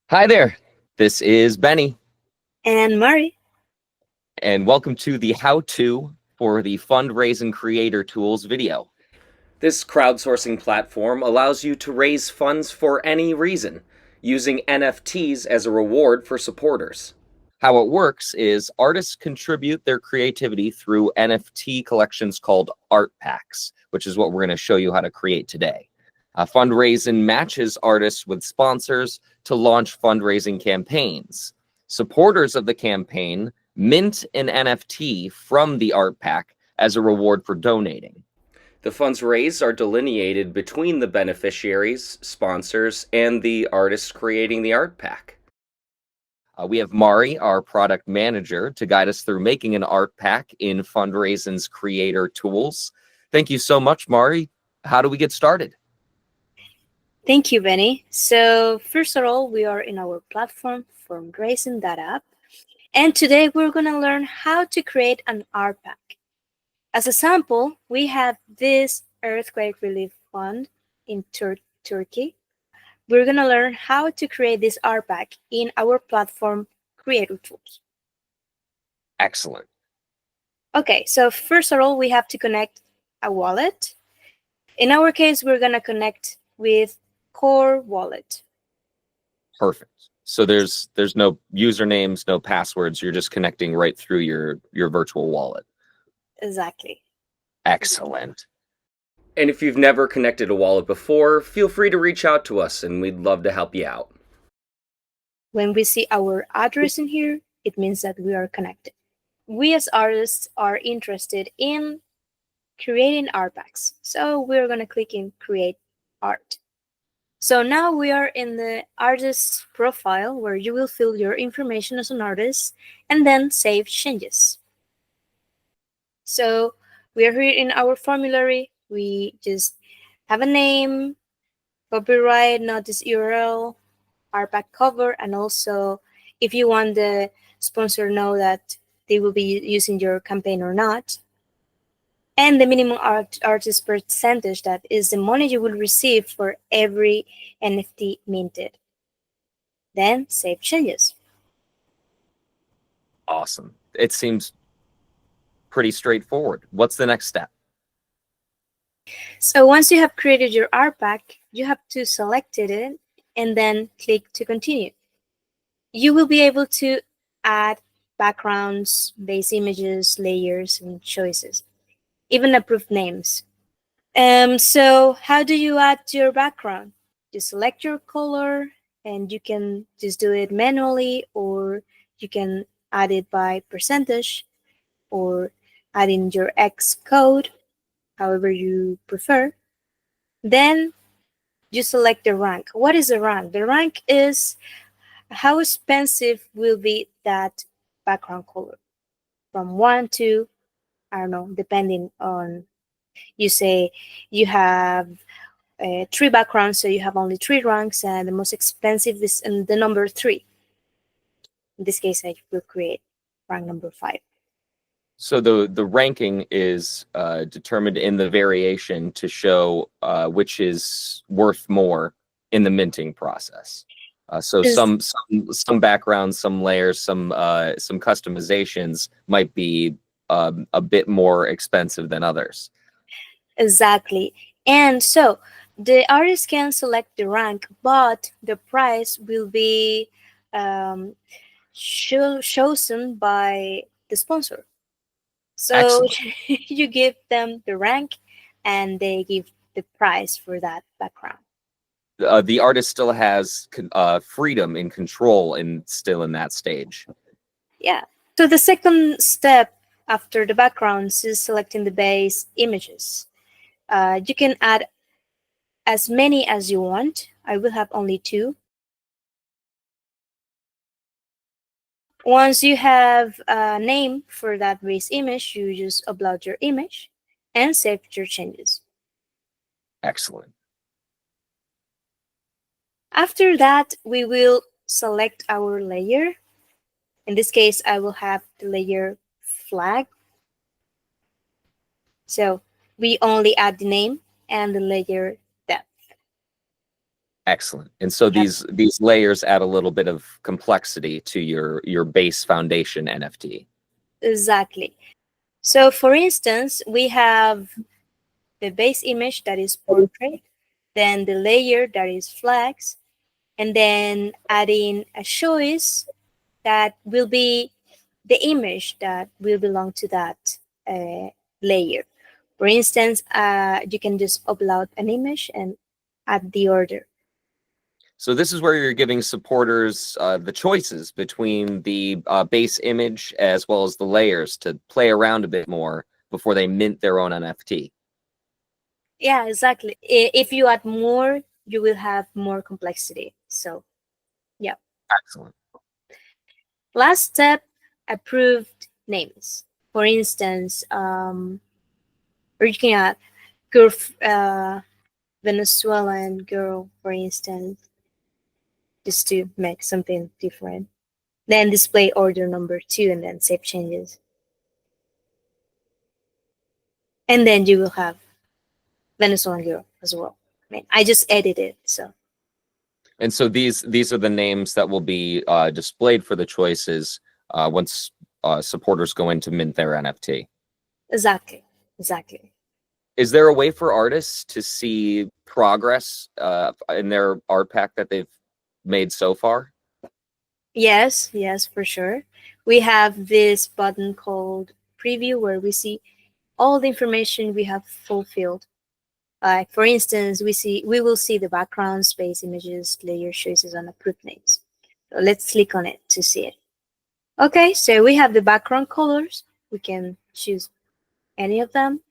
Hi there, this is Benny, And Mari. and welcome to the how-to for the Fund Raisin Creator Tools video. This crowdsourcing platform allows you to raise funds for any reason, using NFTs as a reward for supporters. How it works is artists contribute their creativity through NFT collections called art packs, which is what we're going to show you how to create today. Fundraising matches artists with sponsors to launch fundraising campaigns. Supporters of the campaign mint an NFT from the art pack as a reward for donating. The funds raised are delineated between the beneficiaries, sponsors, and the artists creating the art pack. We have Mari, our product manager, to guide us through making an art pack in Fund Raisin's Creator Tools. Thank you so much, Mari. How do we get started? Thank you, Benny. So first of all, we are in our platform, Fund Raisin app. And today we're going to learn how to create an art pack. As a sample, we have this earthquake relief fund in Turkey. We're going to learn how to create this art pack in our platform, Creator Tools. Excellent. Okay, so first of all, we have to connect a wallet. In our case, we're going to connect with Core Wallet. Perfect. So there's no usernames, no passwords. You're just connecting right through your virtual wallet. Exactly. Excellent. And if you've never connected a wallet before, feel free to reach out to us and we'd love to help you out. When we see our address in here, it means that we are connected. We as artists are interested in creating art packs. So we're going to click in Create Art. So now we are in the artist's profile where you will fill your information as an artist and then save changes. So we are here in our formulary. We just have a name, copyright, notice URL, art pack cover, and also if you want the sponsor to know that they will be using your campaign or not. And the minimum artist percentage, that is the money you will receive for every NFT minted. Then save changes. Awesome. It seems pretty straightforward. What's the next step? So once you have created your art pack, you have to select it and then click to continue. You will be able to add backgrounds, base images, layers, and choices, even approve names. So how do you add your background? You select your color and you can just do it manually, or you can add it by percentage or add in your X code, however you prefer. Then you select the rank. What is the rank? The rank is how expensive will be that background color, from 1 to, I don't know, depending on, you say you have 3 backgrounds, so you have only 3 ranks, and the most expensive is the number 3. In this case, I will create rank number 5. So the ranking is determined in the variation to show which is worth more in the minting process. So some backgrounds, some layers, some customizations might be a bit more expensive than others. Exactly. And so the artist can select the rank, but the price will be chosen by the sponsor. So you give them the rank and they give the price for that background. The artist still has freedom and control and still in that stage. Yeah. So the second step after the backgrounds is selecting the base images. You can add as many as you want. I will have only 2. Once you have a name for that base image, you just upload your image and save your changes. Excellent. After that, we will select our layer. In this case, I will have the layer flag. So we only add the name and the layer depth. Excellent. And so Yep. these layers add a little bit of complexity to your base foundation NFT. Exactly. So for instance, we have the base image that is portrait, then the layer that is flags, and then adding a choice that will be the image that will belong to that layer. For instance, you can just upload an image and add the order. So this is where you're giving supporters the choices between the base image as well as the layers to play around a bit more before they mint their own NFT. Yeah, exactly. If you add more, you will have more complexity. So, yeah. Excellent. Last step, approved names. For instance, or you can add girl, Venezuelan girl, for instance, just to make something different. Then display order number 2 and then save changes. And then you will have Venezuelan girl as well. I mean, I just edited, so. And so these are the names that will be displayed for the choices once supporters go in to mint their NFT. Exactly. Exactly. Is there a way for artists to see progress in their art pack that they've made so far? Yes, yes, for sure. We have this button called preview where we see all the information we have fulfilled. Like for instance, we will see the background, space, images, layer choices, and approved names. So let's click on it to see it. Okay, so we have the background colors. We can choose any of them.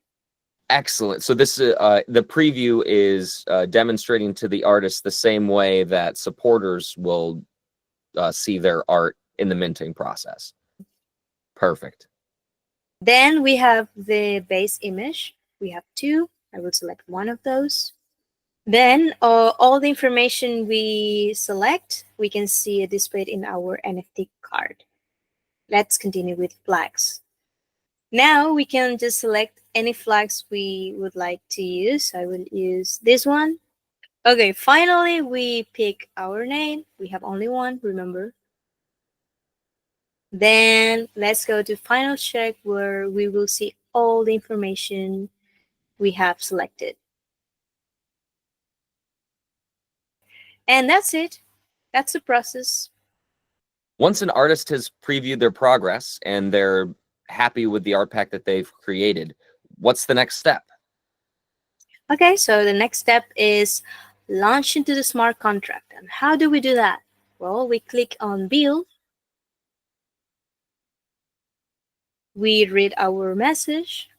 Excellent. So this the preview is demonstrating to the artist the same way that supporters will see their art in the minting process. Perfect. Then we have the base image. We have two. I will select one of those. Then all the information we select, we can see it displayed in our NFT card. Let's continue with flags. Now we can just select any flags we would like to use. I will use this one. Okay, finally we pick our name. We have only one, remember. Then let's go to final check where we will see all the information we have selected. And that's it. That's the process. Once an artist has previewed their progress and they're happy with the art pack that they've created, what's the next step? Okay, so the next step is launch into the smart contract. And how do we do that? Well, we click on build. We read our message.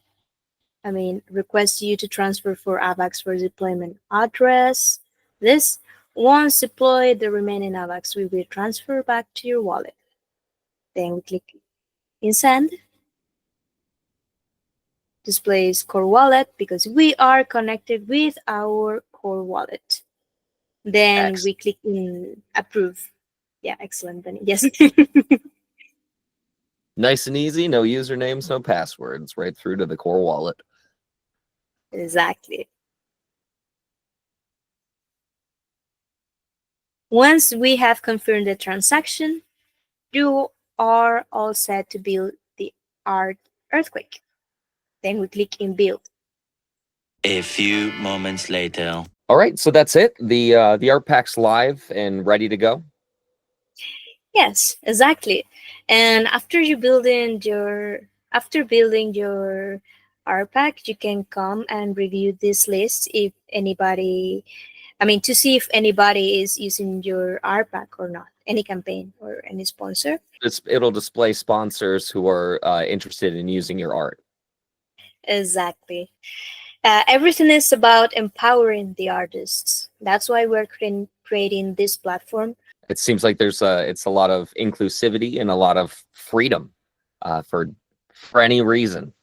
Request you to transfer for AVAX for deployment address. This, once deployed, the remaining AVAX will be transferred back to your wallet. Then we click in send. Displays core wallet because we are connected with our core wallet. Then Excellent. we click in approve. Yeah, excellent, Benny. Yes. Nice and easy, no usernames, no passwords, right through to the core wallet. Exactly. Once we have confirmed the transaction, you are all set to build the art earthquake. Then we click in build. A few moments later. All right, so that's it. The art pack's live and ready to go. Yes, exactly. And after building your art pack, you can come and review this list if anybody to see if anybody is using your art pack or not, any campaign or any sponsor. It'll display sponsors who are interested in using your art. Exactly. Everything is about empowering the artists. That's why we're creating this platform. It seems like it's a lot of inclusivity and a lot of freedom for any reason.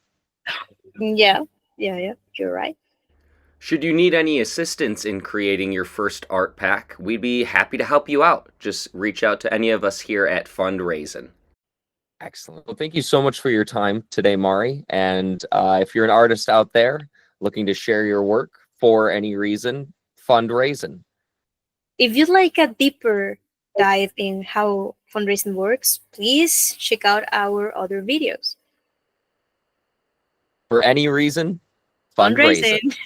Yeah, yeah, you're right. Should you need any assistance in creating your first art pack, we'd be happy to help you out. Just reach out to any of us here at Fund Raisin. Excellent. Well, thank you so much for your time today, Mari. And if you're an artist out there looking to share your work for any reason, Fund Raisin. If you'd like a deeper dive in how fundraising works, please check out our other videos. For any reason, Fundraising. fundraising.